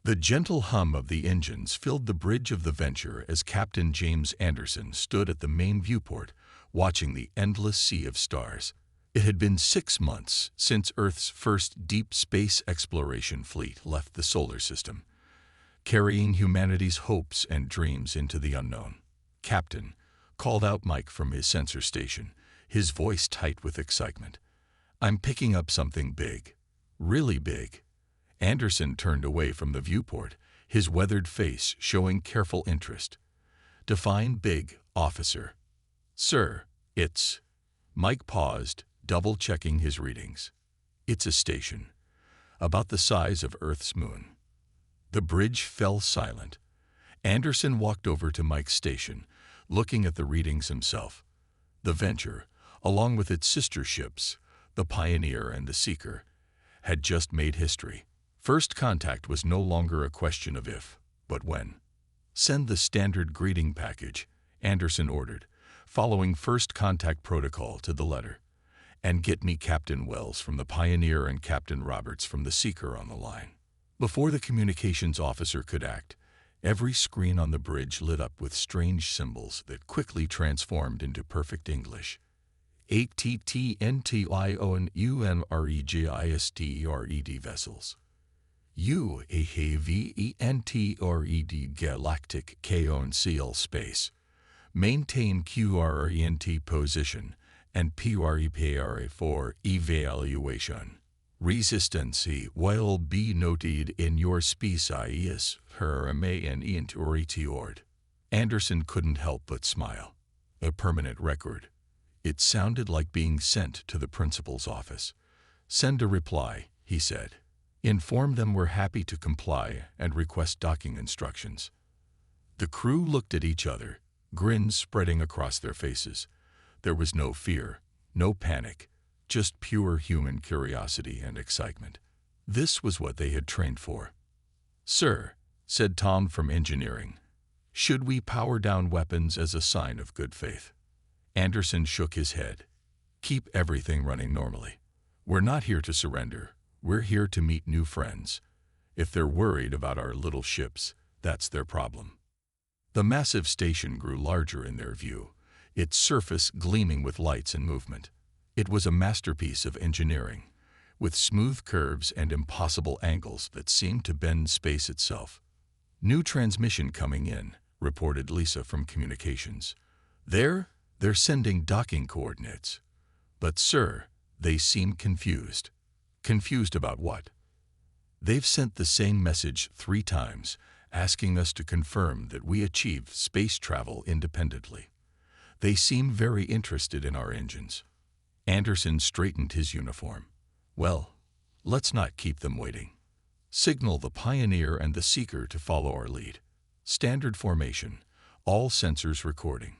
The gentle hum of the engines filled the bridge of the Venture as Captain James Anderson stood at the main viewport, watching the endless sea of stars. It had been 6 months since Earth's first deep space exploration fleet left the solar system, carrying humanity's hopes and dreams into the unknown. "Captain," called out Mike from his sensor station, his voice tight with excitement. "I'm picking up something big. Really big." Anderson turned away from the viewport, his weathered face showing careful interest. "Define big, officer." "Sir, it's—" Mike paused, double-checking his readings. "It's a station, about the size of Earth's moon." The bridge fell silent. Anderson walked over to Mike's station, looking at the readings himself. The Venture, along with its sister ships, the Pioneer and the Seeker, had just made history. First contact was no longer a question of if, but when. "Send the standard greeting package," Anderson ordered, following first contact protocol to the letter. "And get me Captain Wells from the Pioneer and Captain Roberts from the Seeker on the line." Before the communications officer could act, every screen on the bridge lit up with strange symbols that quickly transformed into perfect English. ATTNTIONUNREGISTERED vessels. UAHVENTRED Galactic KON seal space. Maintain QRENT position and PREPRA for evaluation. Resistance will be noted in your species per man. Anderson couldn't help but smile. A permanent record. It sounded like being sent to the principal's office. "Send a reply," he said. "Inform them we're happy to comply and request docking instructions." The crew looked at each other, grins spreading across their faces. There was no fear, no panic, just pure human curiosity and excitement. This was what they had trained for. "Sir," said Tom from engineering, "should we power down weapons as a sign of good faith?" Anderson shook his head. "Keep everything running normally. We're not here to surrender. We're here to meet new friends. If they're worried about our little ships, that's their problem." The massive station grew larger in their view, its surface gleaming with lights and movement. It was a masterpiece of engineering, with smooth curves and impossible angles that seemed to bend space itself. "New transmission coming in," reported Lisa from communications. They're sending docking coordinates." "But sir," they seem confused. "Confused about what?" "They've sent the same message 3 times, asking us to confirm that we achieve space travel independently. They seem very interested in our engines." Anderson straightened his uniform. "Well, let's not keep them waiting. Signal the Pioneer and the Seeker to follow our lead. Standard formation, all sensors recording."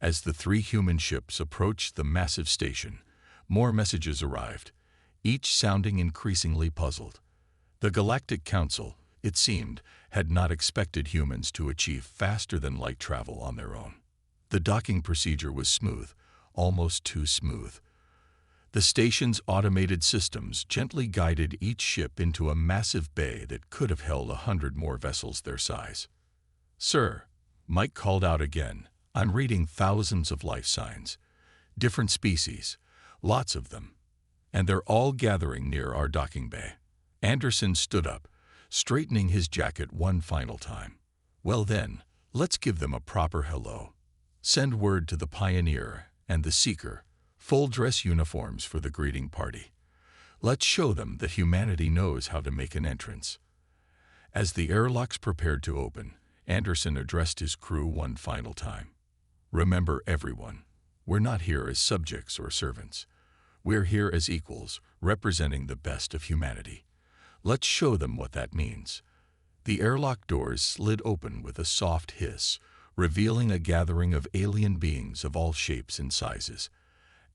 As the 3 human ships approached the massive station, more messages arrived, each sounding increasingly puzzled. The Galactic Council, it seemed, had not expected humans to achieve faster-than-light travel on their own. The docking procedure was smooth, almost too smooth. The station's automated systems gently guided each ship into a massive bay that could have held 100 more vessels their size. "Sir," Mike called out again, "I'm reading thousands of life signs. Different species, lots of them. And they're all gathering near our docking bay." Anderson stood up, straightening his jacket one final time. "Well then, let's give them a proper hello. Send word to the Pioneer and the Seeker, full dress uniforms for the greeting party. Let's show them that humanity knows how to make an entrance." As the airlocks prepared to open, Anderson addressed his crew one final time. "Remember, everyone, we're not here as subjects or servants. We're here as equals, representing the best of humanity. Let's show them what that means." The airlock doors slid open with a soft hiss, revealing a gathering of alien beings of all shapes and sizes.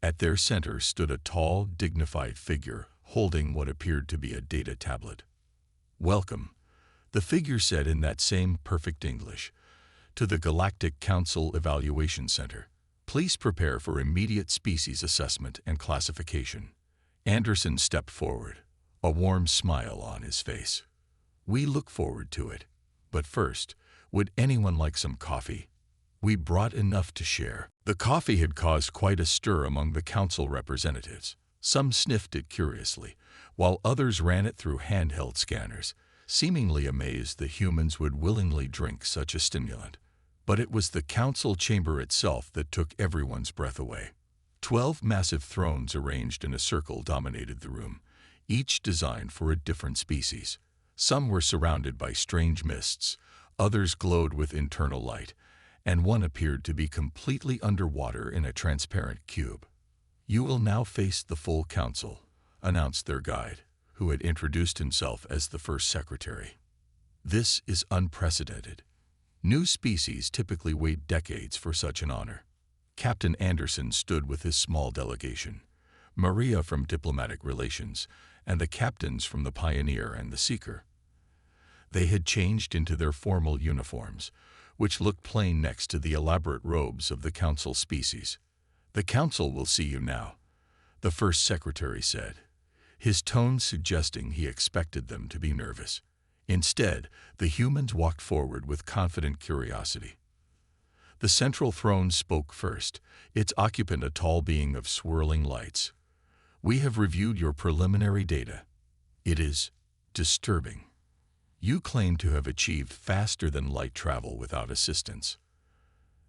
At their center stood a tall, dignified figure holding what appeared to be a data tablet. "Welcome," the figure said in that same perfect English, "to the Galactic Council Evaluation Center. Please prepare for immediate species assessment and classification." Anderson stepped forward, a warm smile on his face. We look forward to it. But first, would anyone like some coffee? We brought enough to share. The coffee had caused quite a stir among the council representatives. Some sniffed it curiously, while others ran it through handheld scanners, seemingly amazed that humans would willingly drink such a stimulant. But it was the council chamber itself that took everyone's breath away. 12 massive thrones arranged in a circle dominated the room, each designed for a different species. Some were surrounded by strange mists, others glowed with internal light, and one appeared to be completely underwater in a transparent cube. "You will now face the full council," announced their guide, who had introduced himself as the first secretary. "This is unprecedented. New species typically wait decades for such an honor." Captain Anderson stood with his small delegation, Maria from Diplomatic Relations, and the captains from the Pioneer and the Seeker. They had changed into their formal uniforms, which looked plain next to the elaborate robes of the council species. "The council will see you now," the first secretary said, his tone suggesting he expected them to be nervous. Instead, the humans walked forward with confident curiosity. The central throne spoke first, its occupant a tall being of swirling lights. "We have reviewed your preliminary data. It is disturbing. You claim to have achieved faster than light travel without assistance."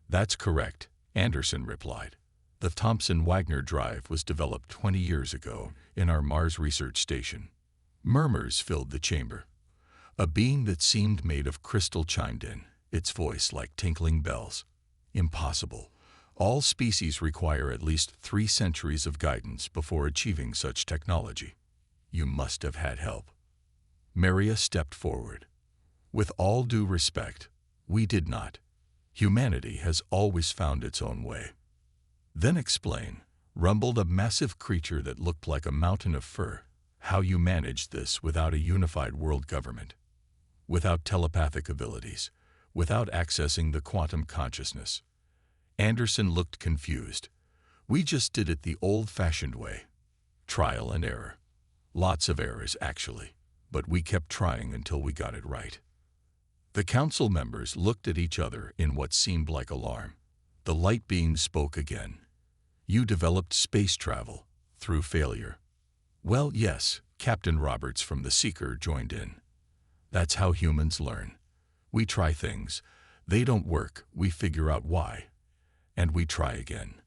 "That's correct," Anderson replied. "The Thomson-Wagner drive was developed 20 years ago in our Mars research station." Murmurs filled the chamber. A being that seemed made of crystal chimed in, its voice like tinkling bells. "Impossible. All species require at least 3 centuries of guidance before achieving such technology. You must have had help." Maria stepped forward. "With all due respect, we did not. Humanity has always found its own way." "Then explain," rumbled a massive creature that looked like a mountain of fur, "how you managed this without a unified world government, without telepathic abilities, without accessing the quantum consciousness." Anderson looked confused. "We just did it the old-fashioned way. Trial and error. Lots of errors, actually. But we kept trying until we got it right." The council members looked at each other in what seemed like alarm. The light being spoke again. "You developed space travel through failure." "Well, yes," Captain Roberts from the Seeker joined in. "That's how humans learn. We try things. They don't work. We figure out why. And we try again."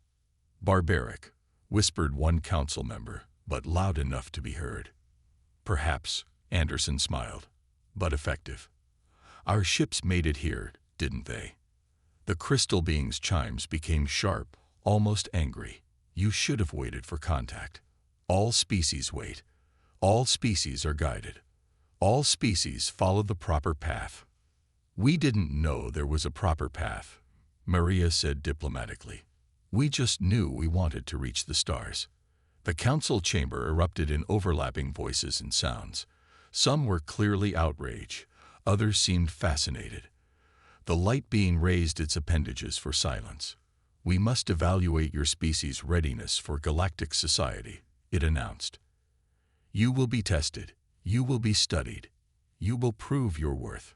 "Barbaric," whispered one council member, but loud enough to be heard. "Perhaps," Anderson smiled, "but effective. Our ships made it here, didn't they?" The crystal being's chimes became sharp, almost angry. "You should have waited for contact. All species wait. All species are guided. All species follow the proper path." "We didn't know there was a proper path," Maria said diplomatically. "We just knew we wanted to reach the stars." The council chamber erupted in overlapping voices and sounds. Some were clearly outraged, others seemed fascinated. The light being raised its appendages for silence. "We must evaluate your species' readiness for galactic society," it announced. "You will be tested. You will be studied. You will prove your worth."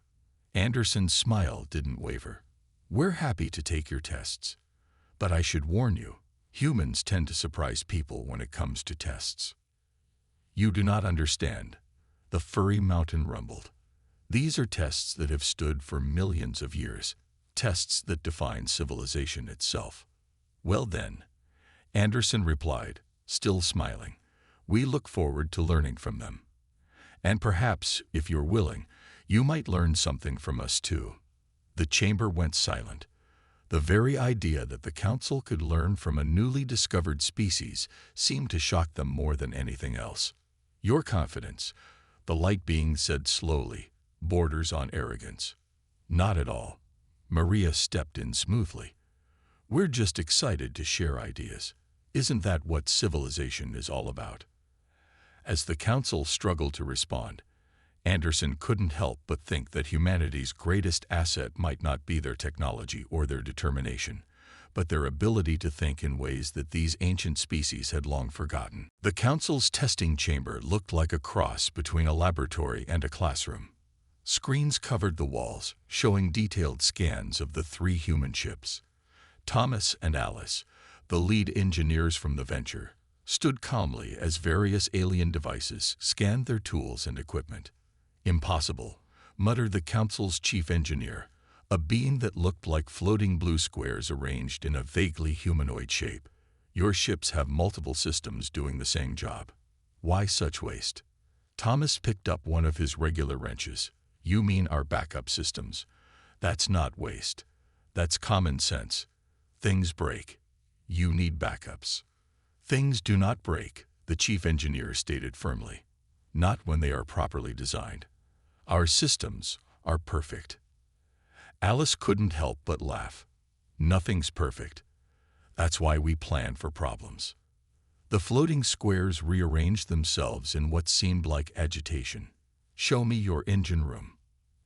Anderson's smile didn't waver. "We're happy to take your tests. But I should warn you, humans tend to surprise people when it comes to tests." "You do not understand," the furry mountain rumbled. "These are tests that have stood for millions of years, tests that define civilization itself." "Well then," Anderson replied, still smiling, "we look forward to learning from them. And perhaps, if you're willing, you might learn something from us too." The chamber went silent. The very idea that the council could learn from a newly discovered species seemed to shock them more than anything else. "Your confidence," the light being said slowly, "borders on arrogance." "Not at all." Maria stepped in smoothly. "We're just excited to share ideas. Isn't that what civilization is all about?" As the council struggled to respond, Anderson couldn't help but think that humanity's greatest asset might not be their technology or their determination, but their ability to think in ways that these ancient species had long forgotten. The council's testing chamber looked like a cross between a laboratory and a classroom. Screens covered the walls, showing detailed scans of the three human ships. Thomas and Alice, the lead engineers from the venture, stood calmly as various alien devices scanned their tools and equipment. "Impossible," muttered the Council's chief engineer, a being that looked like floating blue squares arranged in a vaguely humanoid shape. "Your ships have multiple systems doing the same job. Why such waste?" Thomas picked up one of his regular wrenches. "You mean our backup systems? That's not waste. That's common sense. Things break. You need backups." "Things do not break," the chief engineer stated firmly. "Not when they are properly designed. Our systems are perfect." Alice couldn't help but laugh. "Nothing's perfect. That's why we plan for problems." The floating squares rearranged themselves in what seemed like agitation. "Show me your engine room."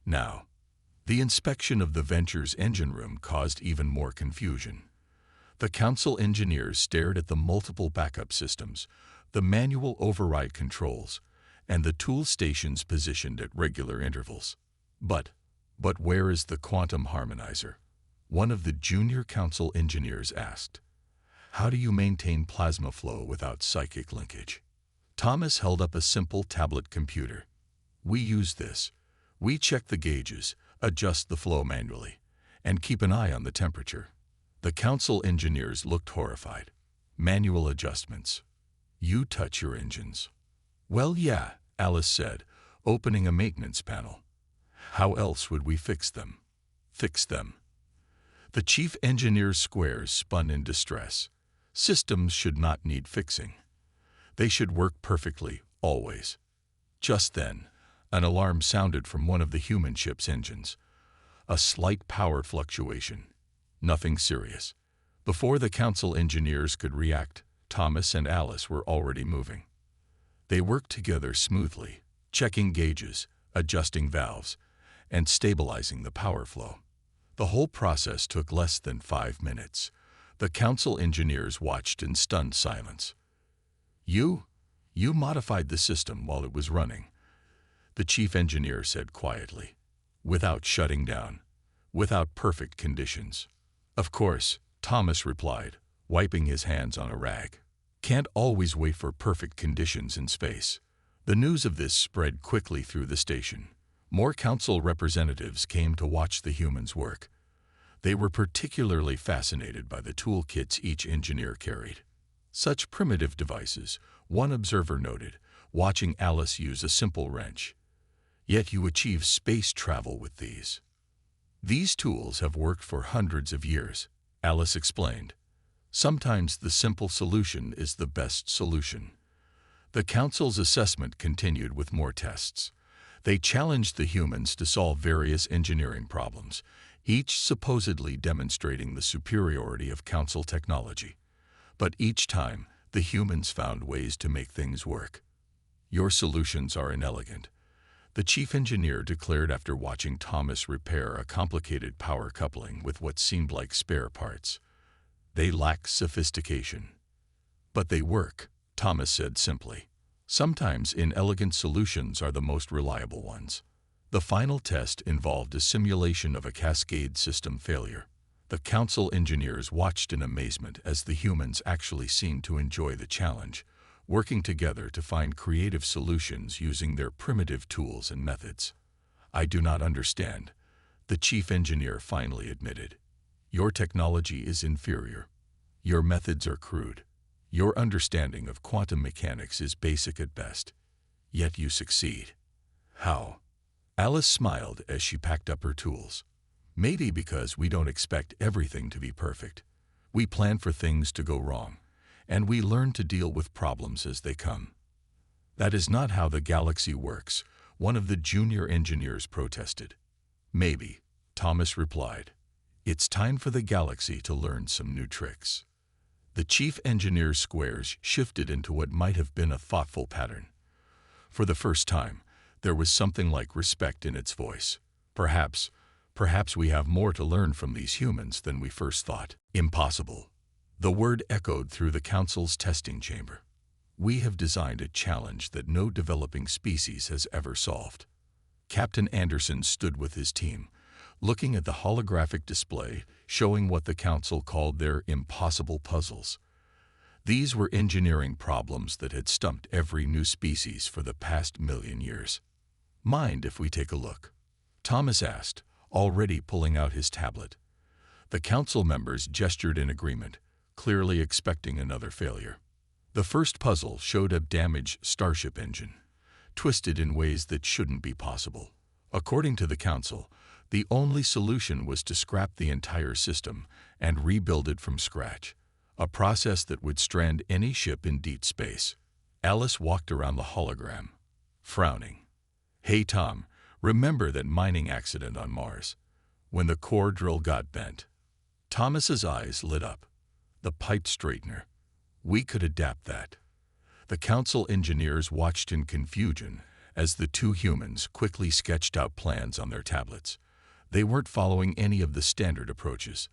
Now, the inspection of the Venture's engine room caused even more confusion. The Council engineers stared at the multiple backup systems, the manual override controls, and the tool stations positioned at regular intervals. But where is the quantum harmonizer?" one of the junior Council engineers asked. "How do you maintain plasma flow without psychic linkage?" Thomas held up a simple tablet computer. "We use this. We check the gauges, adjust the flow manually, and keep an eye on the temperature." The Council engineers looked horrified. "Manual adjustments? You touch your engines." "Well, yeah," Alice said, opening a maintenance panel. "How else would we fix them?" "Fix them?" The chief engineer's squares spun in distress. Systems should not need fixing. They should work perfectly, always. Just then, an alarm sounded from one of the human ship's engines. A slight power fluctuation. Nothing serious. Before the Council engineers could react, Thomas and Alice were already moving. They worked together smoothly, checking gauges, adjusting valves, and stabilizing the power flow. The whole process took less than 5 minutes. The Council engineers watched in stunned silence. You modified the system while it was running," the chief engineer said quietly. "Without shutting down, without perfect conditions." "Of course," Thomas replied, wiping his hands on a rag. "Can't always wait for perfect conditions in space." The news of this spread quickly through the station. More Council representatives came to watch the humans work. They were particularly fascinated by the toolkits each engineer carried. "Such primitive devices," one observer noted, watching Alice use a simple wrench. "Yet you achieve space travel with these." "These tools have worked for hundreds of years," Alice explained. "Sometimes the simple solution is the best solution." The Council's assessment continued with more tests. They challenged the humans to solve various engineering problems, each supposedly demonstrating the superiority of Council technology. But each time, the humans found ways to make things work. "Your solutions are inelegant," the chief engineer declared after watching Thomas repair a complicated power coupling with what seemed like spare parts. "They lack sophistication." "But they work," Thomas said simply. "Sometimes inelegant solutions are the most reliable ones." The final test involved a simulation of a cascade system failure. The Council engineers watched in amazement as the humans actually seemed to enjoy the challenge, working together to find creative solutions using their primitive tools and methods. "I do not understand," the chief engineer finally admitted. "Your technology is inferior. Your methods are crude. Your understanding of quantum mechanics is basic at best. Yet you succeed. How?" Alice smiled as she packed up her tools. "Maybe because we don't expect everything to be perfect. We plan for things to go wrong, and we learn to deal with problems as they come." "That is not how the galaxy works," one of the junior engineers protested. "Maybe," Thomas replied. "It's time for the galaxy to learn some new tricks." The chief engineer's squares shifted into what might have been a thoughtful pattern. For the first time, there was something like respect in its voice. Perhaps we have more to learn from these humans than we first thought." "Impossible." The word echoed through the Council's testing chamber. "We have designed a challenge that no developing species has ever solved." Captain Anderson stood with his team, looking at the holographic display showing what the Council called their impossible puzzles. These were engineering problems that had stumped every new species for the past million years. Mind if we take a look? Thomas asked, already pulling out his tablet. The Council members gestured in agreement, clearly expecting another failure. The first puzzle showed a damaged starship engine, twisted in ways that shouldn't be possible. According to the Council, the only solution was to scrap the entire system and rebuild it from scratch, a process that would strand any ship in deep space. Alice walked around the hologram, frowning. "Hey Tom, remember that mining accident on Mars, when the core drill got bent?" Thomas's eyes lit up. The pipe straightener. We could adapt that. The Council engineers watched in confusion as the two humans quickly sketched out plans on their tablets. They weren't following any of the standard approaches.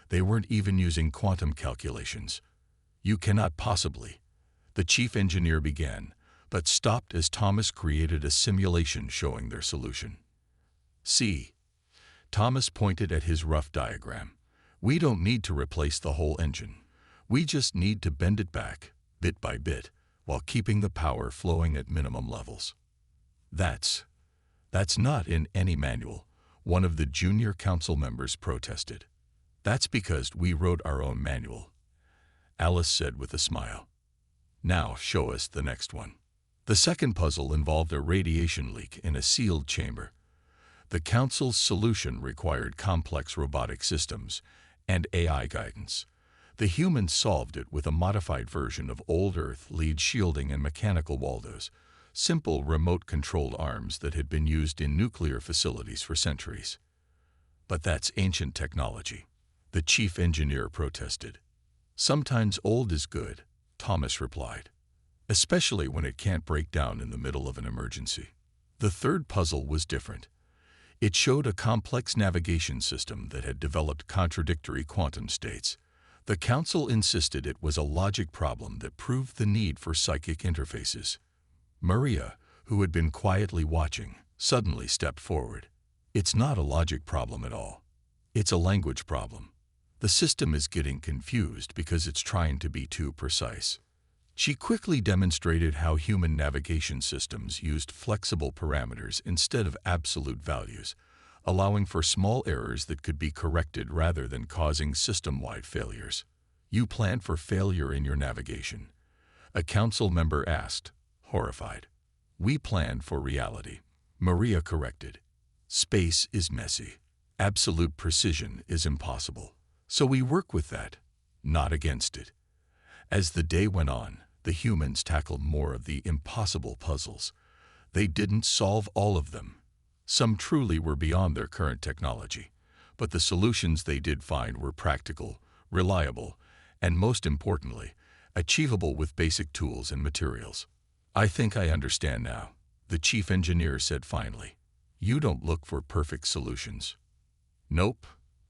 They weren't even using quantum calculations. "You cannot possibly," the chief engineer began, but stopped as Thomas created a simulation showing their solution. "See?" Thomas pointed at his rough diagram. "We don't need to replace the whole engine. We just need to bend it back, bit by bit, while keeping the power flowing at minimum levels." That's not in any manual," one of the junior Council members protested. "That's because we wrote our own manual," Alice said with a smile. "Now show us the next one." The second puzzle involved a radiation leak in a sealed chamber. The Council's solution required complex robotic systems and AI guidance. The humans solved it with a modified version of old Earth lead shielding and mechanical Waldos, simple remote-controlled arms that had been used in nuclear facilities for centuries. "But that's ancient technology," the chief engineer protested. "Sometimes old is good," Thomas replied, "especially when it can't break down in the middle of an emergency." The third puzzle was different. It showed a complex navigation system that had developed contradictory quantum states. The Council insisted it was a logic problem that proved the need for psychic interfaces. Maria, who had been quietly watching, suddenly stepped forward. "It's not a logic problem at all. It's a language problem. The system is getting confused because it's trying to be too precise." She quickly demonstrated how human navigation systems used flexible parameters instead of absolute values, allowing for small errors that could be corrected rather than causing system-wide failures. "You planned for failure in your navigation?" a Council member asked, horrified. "We planned for reality," Maria corrected. "Space is messy. Absolute precision is impossible. So we work with that, not against it." As the day went on, the humans tackled more of the impossible puzzles. They didn't solve all of them. Some truly were beyond their current technology, but the solutions they did find were practical, reliable, and most importantly, achievable with basic tools and materials. "I think I understand now," the chief engineer said finally. "You don't look for perfect solutions." "Nope,"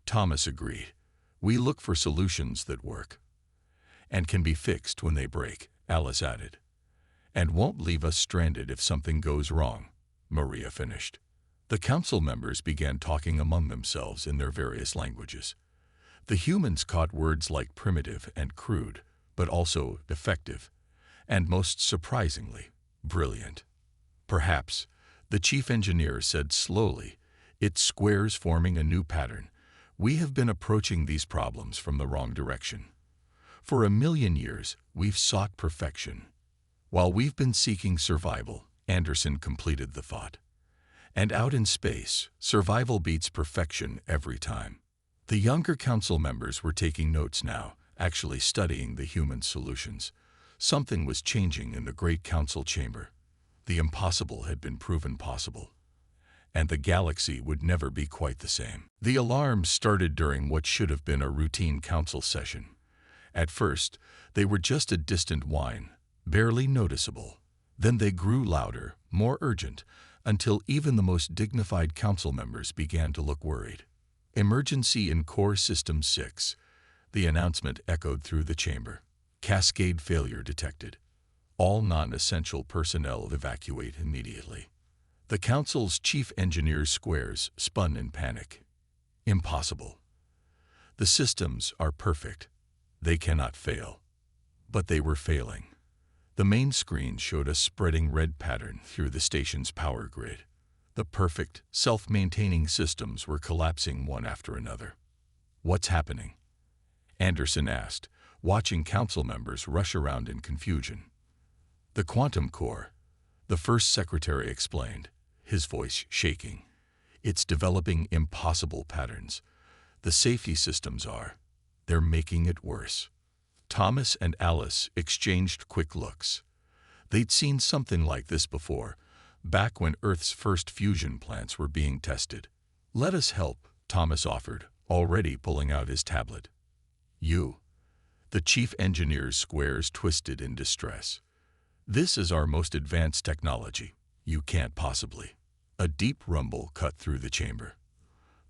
Thomas agreed. "We look for solutions that work. And can be fixed when they break," Alice added. "And won't leave us stranded if something goes wrong," Maria finished. The Council members began talking among themselves in their various languages. The humans caught words like primitive and crude, but also effective, and most surprisingly, brilliant. "Perhaps," the chief engineer said slowly, "it's squares forming a new pattern. We have been approaching these problems from the wrong direction. For 1,000,000 years, we've sought perfection. While we've been seeking survival," Anderson completed the thought. "And out in space, survival beats perfection every time." The younger Council members were taking notes now, actually studying the human solutions. Something was changing in the Great Council chamber. The impossible had been proven possible, and the galaxy would never be quite the same. The alarms started during what should have been a routine Council session. At first, they were just a distant whine, barely noticeable. Then they grew louder, more urgent, until even the most dignified Council members began to look worried. "Emergency in Core System 6, the announcement echoed through the chamber. "Cascade failure detected. All non-essential personnel evacuate immediately." The council's chief engineer's squares spun in panic. Impossible. The systems are perfect. They cannot fail. But they were failing. The main screen showed a spreading red pattern through the station's power grid. The perfect, self-maintaining systems were collapsing one after another. What's happening? Anderson asked, watching council members rush around in confusion. The quantum core, the first secretary explained, his voice shaking. It's developing impossible patterns. The safety systems they're making it worse. Thomas and Alice exchanged quick looks. They'd seen something like this before, back when Earth's first fusion plants were being tested. Let us help, Thomas offered, already pulling out his tablet. You. The chief engineer's squares twisted in distress. This is our most advanced technology. You can't possibly. A deep rumble cut through the chamber.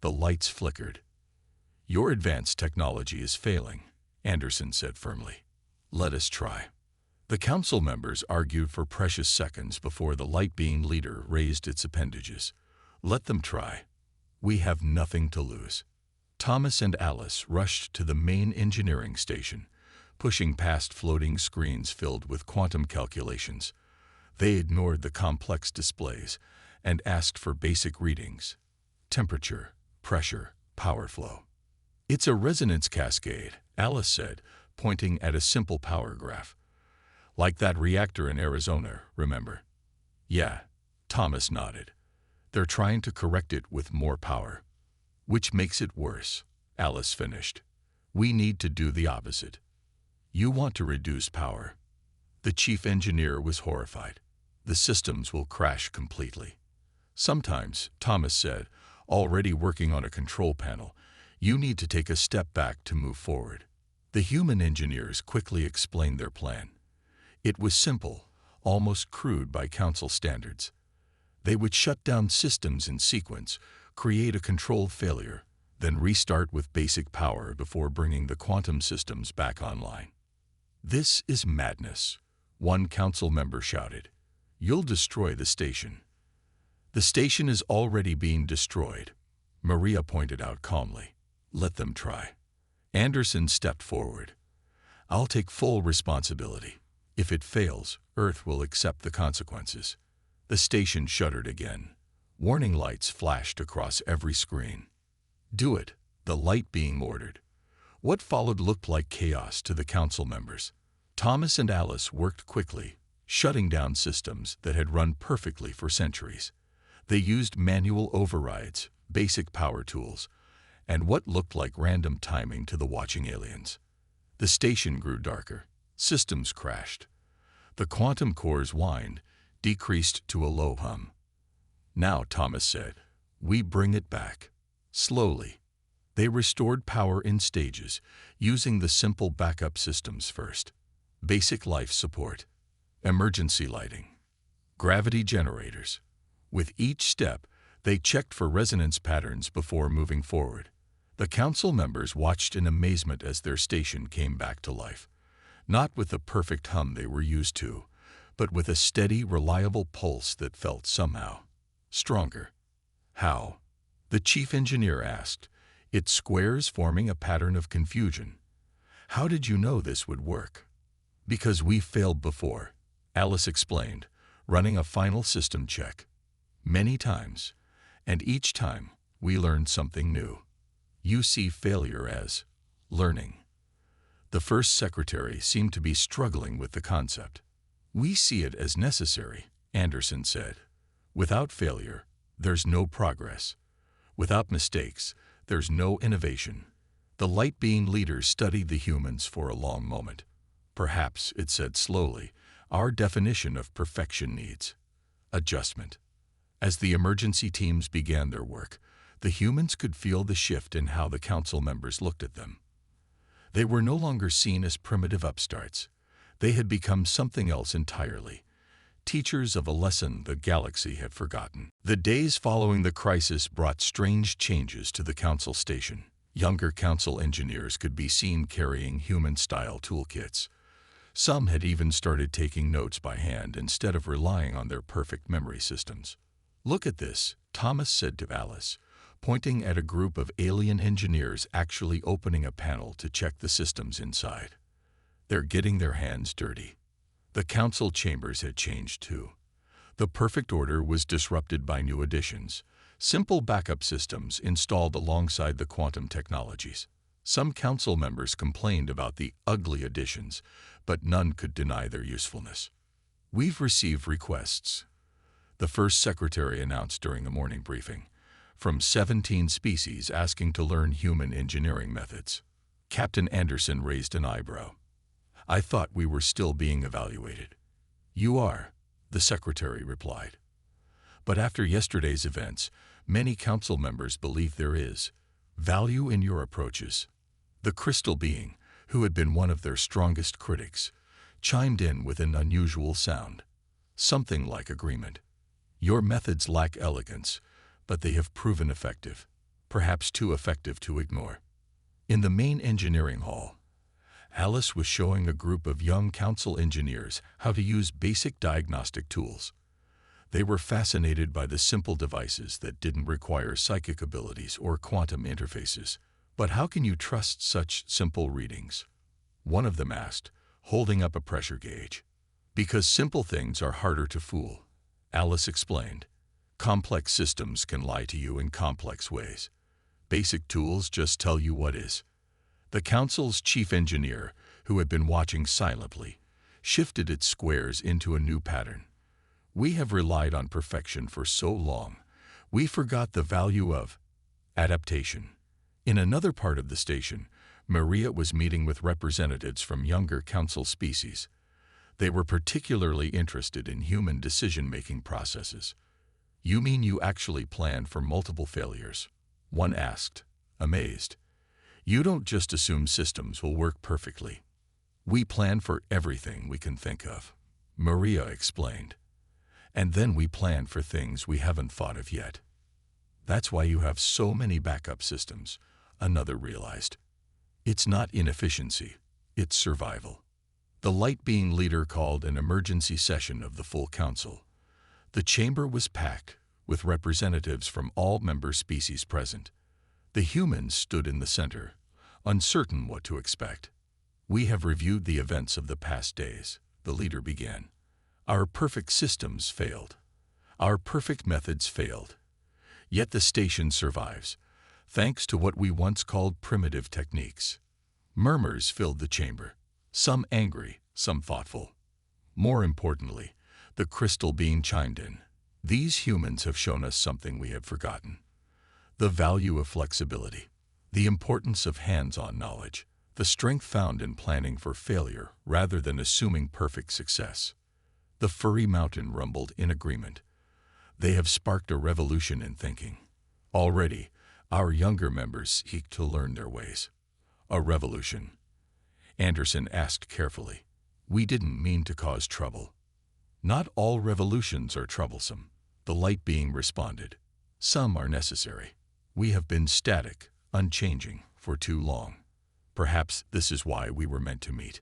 The lights flickered. Your advanced technology is failing, Anderson said firmly. Let us try. The council members argued for precious seconds before the light-being leader raised its appendages. Let them try. We have nothing to lose. Thomas and Alice rushed to the main engineering station, pushing past floating screens filled with quantum calculations. They ignored the complex displays and asked for basic readings: temperature, pressure, power flow. It's a resonance cascade, Alice said, pointing at a simple power graph. Like that reactor in Arizona, remember? Yeah, Thomas nodded. They're trying to correct it with more power. Which makes it worse, Alice finished. We need to do the opposite. You want to reduce power. The chief engineer was horrified. The systems will crash completely. Sometimes, Thomas said, already working on a control panel, you need to take a step back to move forward. The human engineers quickly explained their plan. It was simple, almost crude by council standards. They would shut down systems in sequence, create a controlled failure, then restart with basic power before bringing the quantum systems back online. This is madness, one council member shouted. You'll destroy the station. The station is already being destroyed, Maria pointed out calmly. Let them try. Anderson stepped forward. I'll take full responsibility. If it fails, Earth will accept the consequences. The station shuddered again. Warning lights flashed across every screen. Do it, the light being ordered. What followed looked like chaos to the council members. Thomas and Alice worked quickly, shutting down systems that had run perfectly for centuries. They used manual overrides, basic power tools, and what looked like random timing to the watching aliens. The station grew darker. Systems crashed. The quantum cores whined, decreased to a low hum. Now, Thomas said, we bring it back. Slowly. They restored power in stages, using the simple backup systems first. Basic life support, emergency lighting, gravity generators. With each step, they checked for resonance patterns before moving forward. The council members watched in amazement as their station came back to life. Not with the perfect hum they were used to, but with a steady, reliable pulse that felt somehow stronger. How? The chief engineer asked, its squares forming a pattern of confusion. How did you know this would work? Because we failed before, Alice explained, running a final system check. Many times, and each time we learned something new. You see failure as learning. The first secretary seemed to be struggling with the concept. We see it as necessary, Anderson said. Without failure, there's no progress. Without mistakes, there's no innovation. The light-being leader studied the humans for a long moment. Perhaps, it said slowly, our definition of perfection needs adjustment. As the emergency teams began their work, the humans could feel the shift in how the council members looked at them. They were no longer seen as primitive upstarts. They had become something else entirely, teachers of a lesson the galaxy had forgotten. The days following the crisis brought strange changes to the council station. Younger council engineers could be seen carrying human-style toolkits. Some had even started taking notes by hand instead of relying on their perfect memory systems. "Look at this," Thomas said to Alice, pointing at a group of alien engineers actually opening a panel to check the systems inside. "They're getting their hands dirty." The council chambers had changed too. The perfect order was disrupted by new additions, simple backup systems installed alongside the quantum technologies. Some council members complained about the ugly additions, but none could deny their usefulness. "We've received requests," the first secretary announced during the morning briefing, "from 17 species asking to learn human engineering methods." Captain Anderson raised an eyebrow. "I thought we were still being evaluated." "You are," the secretary replied. "But after yesterday's events, many council members believe there is value in your approaches." The crystal being, who had been one of their strongest critics, chimed in with an unusual sound, something like agreement. "Your methods lack elegance, but they have proven effective, perhaps too effective to ignore." In the main engineering hall, Alice was showing a group of young council engineers how to use basic diagnostic tools. They were fascinated by the simple devices that didn't require psychic abilities or quantum interfaces. "But how can you trust such simple readings?" one of them asked, holding up a pressure gauge. "Because simple things are harder to fool," Alice explained. "Complex systems can lie to you in complex ways. Basic tools just tell you what is." The council's chief engineer, who had been watching silently, shifted its squares into a new pattern. "We have relied on perfection for so long, we forgot the value of adaptation." In another part of the station, Maria was meeting with representatives from younger council species. They were particularly interested in human decision-making processes. "You mean you actually plan for multiple failures?" one asked, amazed. "You don't just assume systems will work perfectly." "We plan for everything we can think of," Maria explained. "And then we plan for things we haven't thought of yet. That's why you have so many backup systems," another realized. "It's not inefficiency, it's survival." The light-being leader called an emergency session of the full council. The chamber was packed, with representatives from all member species present. The humans stood in the center, uncertain what to expect. "We have reviewed the events of the past days," the leader began. "Our perfect systems failed. Our perfect methods failed. Yet the station survives, thanks to what we once called primitive techniques." Murmurs filled the chamber, some angry, some thoughtful. More importantly, the crystal being chimed in. "These humans have shown us something we had forgotten. The value of flexibility, the importance of hands-on knowledge, the strength found in planning for failure rather than assuming perfect success." The furry mountain rumbled in agreement. "They have sparked a revolution in thinking. Already, our younger members seek to learn their ways." "A revolution?" Anderson asked carefully. "We didn't mean to cause trouble." "Not all revolutions are troublesome," the light being responded. "Some are necessary. We have been static, unchanging, for too long. Perhaps this is why we were meant to meet."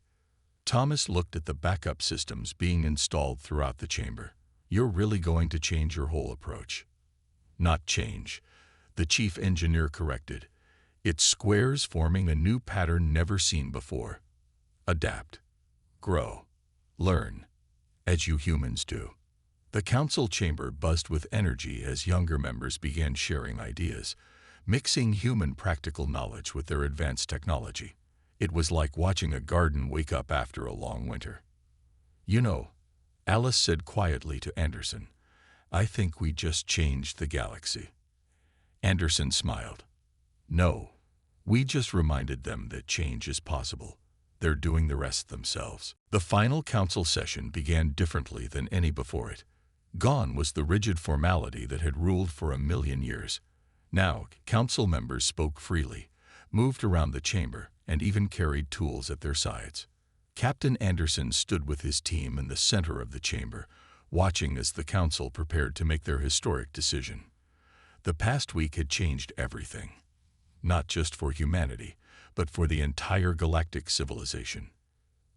Thomas looked at the backup systems being installed throughout the chamber. "You're really going to change your whole approach?" "Not change," the chief engineer corrected. "It's squares forming a new pattern never seen before. Adapt. Grow. Learn. As you humans do." The council chamber buzzed with energy as younger members began sharing ideas, mixing human practical knowledge with their advanced technology. It was like watching a garden wake up after a long winter. "You know," Alice said quietly to Anderson, "I think we just changed the galaxy." Anderson smiled. "No, we just reminded them that change is possible. They're doing the rest themselves." The final council session began differently than any before it. Gone was the rigid formality that had ruled for 1,000,000 years. Now, council members spoke freely, moved around the chamber, and even carried tools at their sides. Captain Anderson stood with his team in the center of the chamber, watching as the council prepared to make their historic decision. The past week had changed everything, not just for humanity, but for the entire galactic civilization.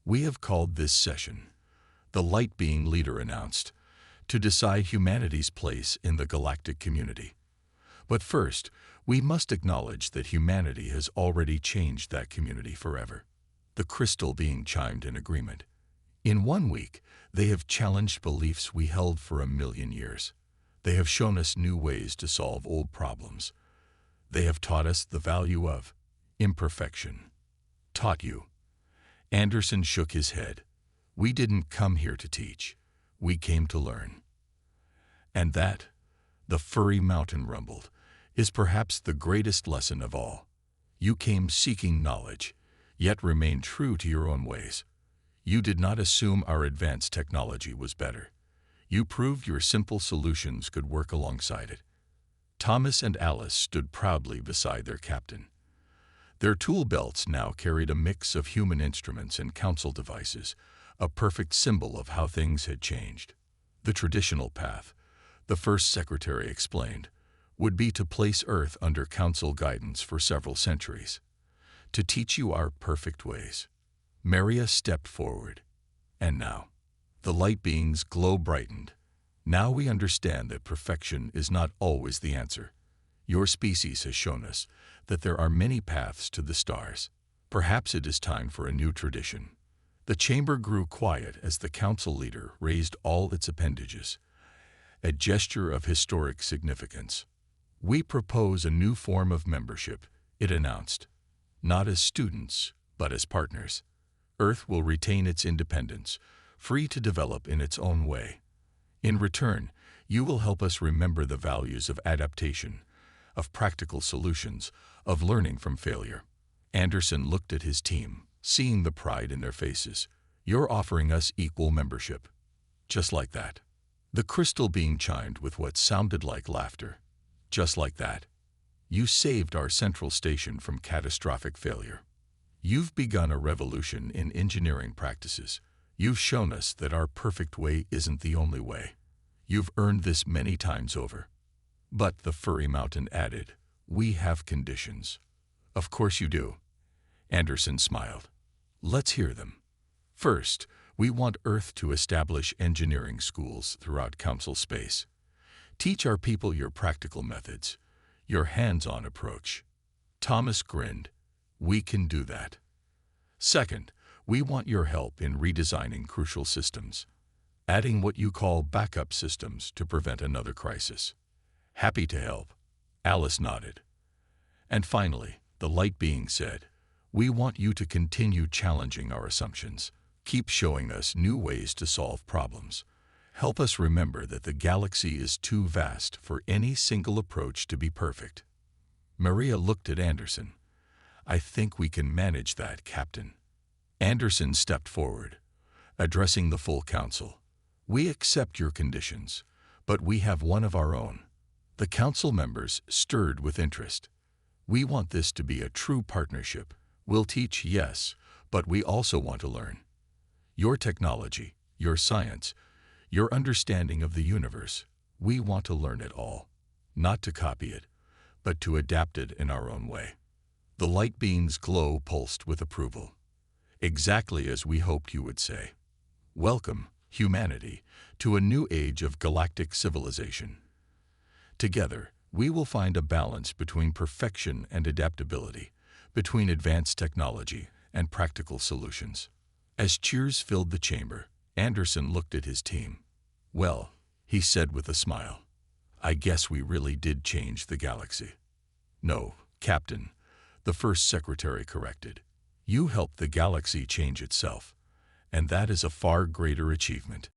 "We have called this session," the light-being leader announced, to decide humanity's place in the galactic community. But first, we must acknowledge that humanity has already changed that community forever. The crystal being chimed in agreement. In 1 week, they have challenged beliefs we held for 1,000,000 years. They have shown us new ways to solve old problems. They have taught us the value of imperfection. Taught you. Anderson shook his head. We didn't come here to teach. We came to learn. And that, the furry mountain rumbled, is perhaps the greatest lesson of all. You came seeking knowledge, yet remained true to your own ways. You did not assume our advanced technology was better. You proved your simple solutions could work alongside it. Thomas and Alice stood proudly beside their captain. Their tool belts now carried a mix of human instruments and council devices, a perfect symbol of how things had changed. The traditional path, the first secretary explained, would be to place Earth under council guidance for several centuries, to teach you our perfect ways. Maria stepped forward. And now, the light being's glow brightened. Now we understand that perfection is not always the answer. Your species has shown us that there are many paths to the stars. Perhaps it is time for a new tradition. The chamber grew quiet as the council leader raised all its appendages, a gesture of historic significance. We propose a new form of membership, it announced. Not as students, but as partners. Earth will retain its independence, free to develop in its own way. In return, you will help us remember the values of adaptation, of practical solutions, of learning from failure. Anderson looked at his team, seeing the pride in their faces. You're offering us equal membership. Just like that. The crystal being chimed with what sounded like laughter. Just like that. You saved our central station from catastrophic failure. You've begun a revolution in engineering practices. You've shown us that our perfect way isn't the only way. You've earned this many times over. But the furry mountain added, we have conditions. Of course you do. Anderson smiled. Let's hear them. First, we want Earth to establish engineering schools throughout council space. Teach our people your practical methods, your hands-on approach. Thomas grinned. We can do that. Second, we want your help in redesigning crucial systems, adding what you call backup systems to prevent another crisis. Happy to help. Alice nodded. And finally, the light being said, we want you to continue challenging our assumptions. Keep showing us new ways to solve problems. Help us remember that the galaxy is too vast for any single approach to be perfect. Maria looked at Anderson. I think we can manage that, Captain. Anderson stepped forward, addressing the full council. We accept your conditions, but we have one of our own. The council members stirred with interest. We want this to be a true partnership. We'll teach, yes, but we also want to learn. Your technology, your science, your understanding of the universe, we want to learn it all. Not to copy it, but to adapt it in our own way. The light being's glow pulsed with approval. Exactly as we hoped you would say. Welcome, humanity, to a new age of galactic civilization. Together, we will find a balance between perfection and adaptability, between advanced technology and practical solutions. As cheers filled the chamber, Anderson looked at his team. Well, he said with a smile, I guess we really did change the galaxy. No, Captain, the first secretary corrected. You helped the galaxy change itself, and that is a far greater achievement.